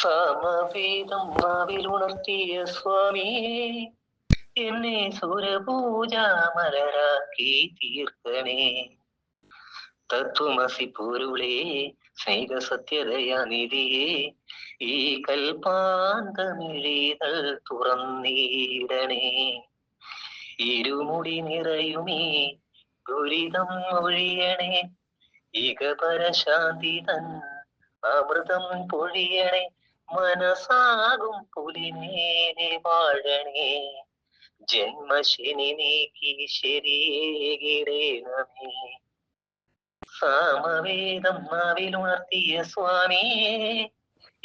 സമവേദം നാവിലുണർത്തിയ സ്വാമിയെ എന്നെ സുരപൂജാമലരാക്കി തീർക്കണേ. തത്വമസി പൊരുളേ സ്നേഹസത്യതയാനിധിയെ ഈ കൽപ്പാന്തമിഴികൾ തുറന്നീടണേ. ഇരുമുടി നിറയുമീ ദുരിതം ഒഴിയണേ. ഇകപരശാന്തി തൻ അമൃതം പൊഴിയണേ. മനസാകും പുലിമേലെ വാഴണേ. ജന്മശനി നീക്കി ശരിയേകിടേണമേ. സാമവേദം നാവിലുണർത്തിയ സ്വാമിയെ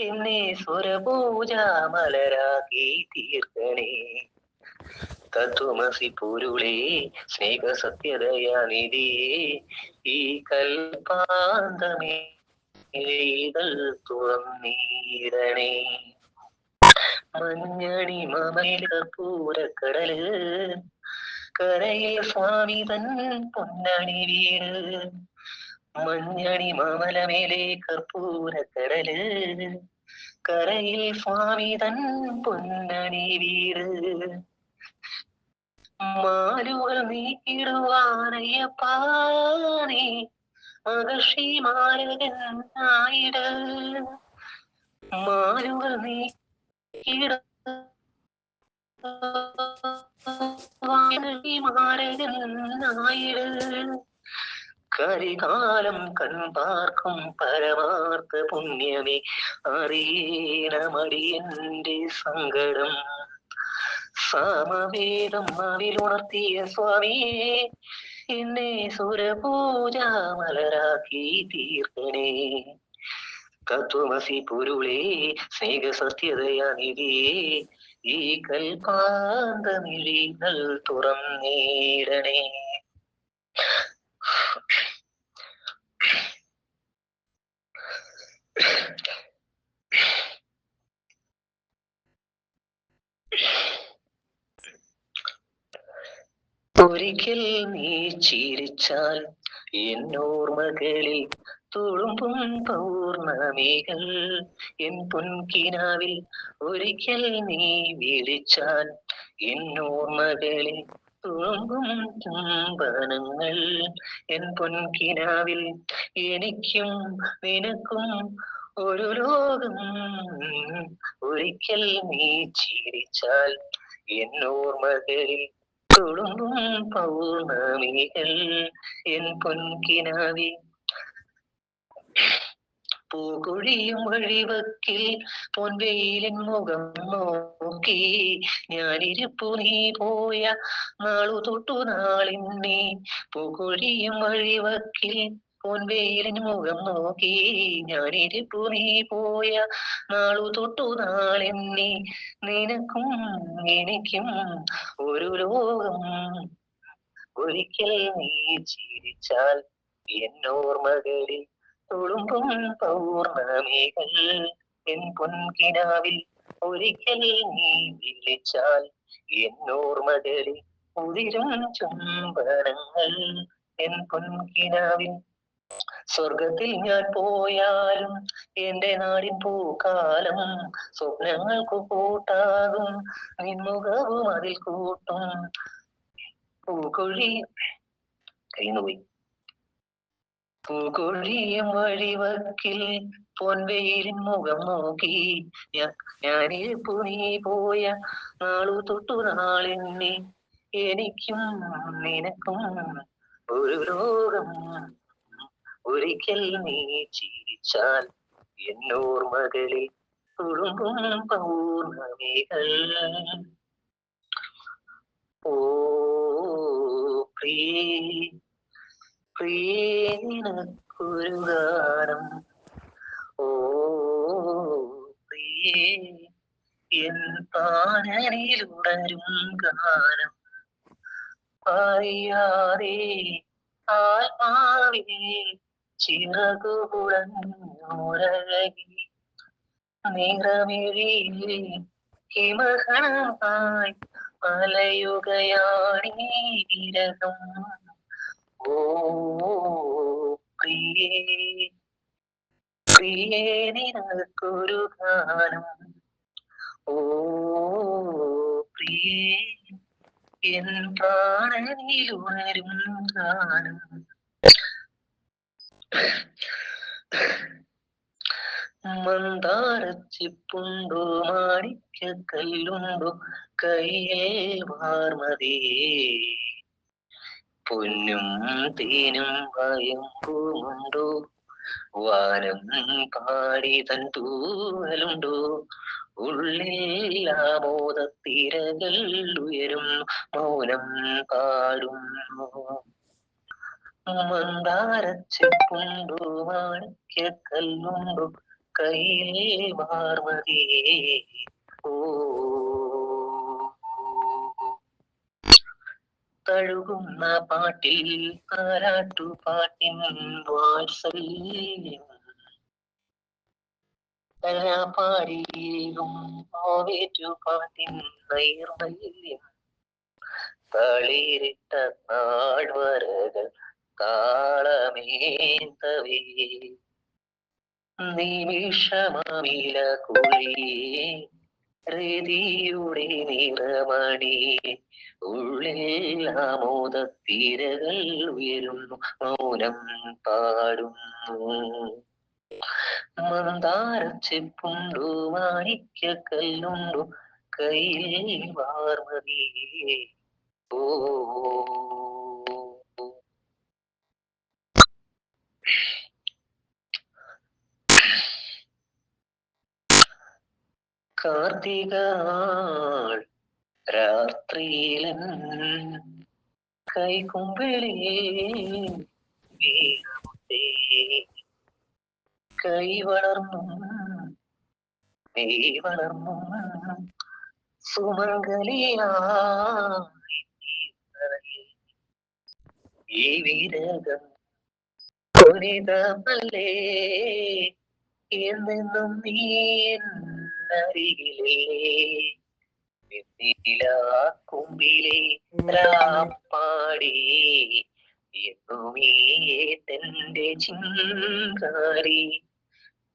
എന്നെ സുരപൂജാമലരാക്കി തീർക്കണേ. തത്വമസി പൊരുളേ സ്നേഹസത്യതയാനിധിയെ ഈ കൽപ്പാന്തമേകൾ തുറന്നീടണേ. മഞ്ഞണി മമയില പൂരക്കടല് കരയിൽ സ്വാമി തൻ പൊന്നണി വീട്. മഞ്ഞണി മാമലമേലെ കർപ്പൂരക്കടല് കരയിൽ സ്വാമി തൻ പൊന്നണി വീട്. മാലുകൾ നീക്കിടുവാനയ്യപ്പാനേ മഹർഷി മാരകൻ ആയിട്. മാലുകൾ നീക്കിടുവാനയ്യമാരകൻ ആയിട്. കരികാലം കൺപാർക്കും പരമാർത്ഥ പുണ്യമേ അറിയണമടിയന്റെ സങ്കടം. സാമവേദം നാവിലുണർത്തിയ സ്വാമിയെ എന്നെ സുരപൂജാമലരാക്കി തീർക്കണേ. തത്വമസി പൊരുളേ സ്നേഹസത്യതയാനിധിയെ ഈ കൽപ്പാന്തമിഴികൾ തുറന്നീടണേ. ഒരിക്കൽ നീ ചിരിച്ചാൽ എന്നോർമകളിൽ തുളുമ്പും പൗർണമികൾ എൻ പൊൻകിനാവിൽ. ഒരിക്കൽ നീ വിളിച്ചാൽ എന്നോർമകളിൽ തുളുമ്പും ചുംബനങ്ങൾ എൻ പൊൻകിനാവിൽ. എനിക്കും നിനക്കും ഒരു ലോകം. ഒരിക്കൽ നീ ചിരിച്ചാൽ എന്നോർമകളിൽ തുളുമ്പും പൗർണമികൾ എൻ പൊൻകിനാവിൽ. പൂകൊഴിയും വഴിവക്കിൽ പൊൻവെയിലിൻ മുഖം നോക്കി ഞാനിരിപ്പു നീ പോയ നാളു തൊട്ടു നാളിന്നെ. പൂകൊഴിയും വഴിവക്കിൽ പൊൻവെയിലിൻ മുഖം നോക്കി ഞാനിരിപ്പു നീ പോയ നാളു തൊട്ടു നാളെന്നെ. നിനക്കും എനിക്കും ഒരു ലോകം. ഒരിക്കൽ നീ ചിരിച്ചാൽ എന്നോർമകളിൽ തുളുമ്പും പൗർണമികൾ എൻ പൊൻകിനാവിൽ. ഒരിക്കൽ നീ വിളിച്ചാൽ എന്നോർമകളിൽ ഉതിരും ചുംബനങ്ങൾ എൻ പൊൻകിനാവിൽ. സ്വർഗത്തിൽ ഞാൻ പോയാലും എന്റെ നാടിൻ പൂക്കാലം സ്വപ്നങ്ങൾക്കു കൂട്ടാകും നിൻമുഖവും അതിൽ കൂട്ടും. പൂക്കൊഴി കൈന്നുപോയി. പൂക്കൊഴിയും വഴിവക്കിൽ പൊൻവെയിലിൻ മുഖം നോക്കി ഞാനിരിപ്പു നീ പോയ നാളു തൊട്ടു നാളെന്നെ. എനിക്കും നിനക്കും ഒരു ലോകം. ഒരിക്കൽ നീ ചിരിച്ചാൽ എന്നോർമകളിൽ തുളുമ്പും പൗർണമികൾ. ഓ പ്രിയേ പ്രിയേ നിനക്കൊരു ഗാനം. ഓ പ്രിയേ എൻ പാനനിലുടരും ഗാനം. അറിയാതെ ആത്മാവിനെ ചിറകുകുളഞ്ഞുരകി നിറമിഴിയിൽ ഹിമകണമായി അലയുകയാണീ വിരഹം. ഓ പ്രിയേ പ്രിയേ നിനക്കൊരു ഗാനം. ഓ പ്രിയേ, എൻ പ്രാണനിലുണരും ഗാനം. മന്ദാരച്ചിപ്പുണ്ടോ മാണിക്യക്കല്ലുണ്ടോ കയ്യിൽ വാർമതിയേ, പൊന്നും തേനും വയമ്പുമുണ്ടോ, വാനം പാടി തൻ തൂവലുണ്ടോ, ഉള്ളിൽ ആമോദത്തിരകൾ ഉയരും മൗനം പാടുന്നു. മന്ദാരച്ചിപ്പുണ്ടോ മാണിക്യക്കല്ലുണ്ടോ കയ്യിൽ വാർമതിയേ, ഓ തഴുകുന്ന പാട്ടിൽ താരാട്ടുപാട്ടിൻ വാത്സല്യം, പാടിയും പാട്ടിൻ നൈർമല്യം, തളിരിട്ട താഴ്വരകൾ താളമേന്തവേ, നിമിഷമാമില കുളിയേ, ഹൃതിയുടെ നിറമണി, ഉള്ളിൽ ആമോദത്തിരകൾ ഉയരുന്നു മൗനം പാടുന്നു. മന്ദാരച്ചിപ്പുണ്ടോ മാണിക്യക്കല്ലുണ്ടോ കയ്യിൽ വാർമതിയേ, ഓ കാർത്തിക രാത്രിയിലൻ കൈകുമ്പിളിൽ വീണമുത്തേ, കൈ വളർന്നും നീ വളർന്നും സുമംഗലിയായി ഈ വിരകം പുനിതമല്ലേ, എന്നെന്നും നീ എന്നരികിലേ, കുമ്പിലെ പാടി എന്നുമീ തന്റെ ചിങ്കാരി,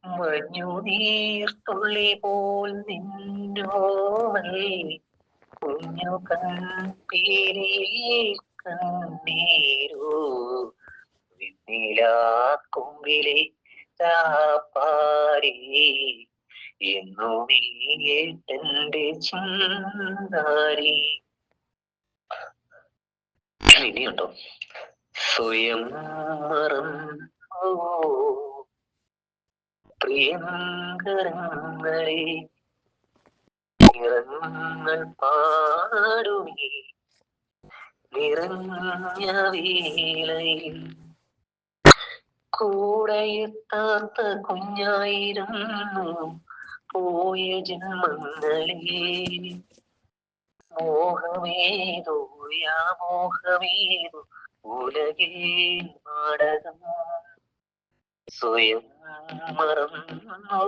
മഞ്ഞു നീർത്തുള്ളി പോൽ നിന്നോവൽ കുഞ്ഞു കൺപീലി കണ്ണീരോ, കുമ്പിലെ പാടി എന്നുമീ തന്റെ ചിങ്കാരി. ഇനിയുണ്ടോ? സ്വയം മറന്നോ പ്രിയങ്കരങ്ങളെ, നിറങ്ങൾ പാടുമീ നിറഞ്ഞ വേളയിൽ, കൂടെയെത്താത്ത കുഞ്ഞായിരുന്നു പോയ ജന്മങ്ങളിൽ, മോഹമേതോ യാമോഹമേതോ ഉലകിൽ നാടകം, സ്വയം മറന്നോ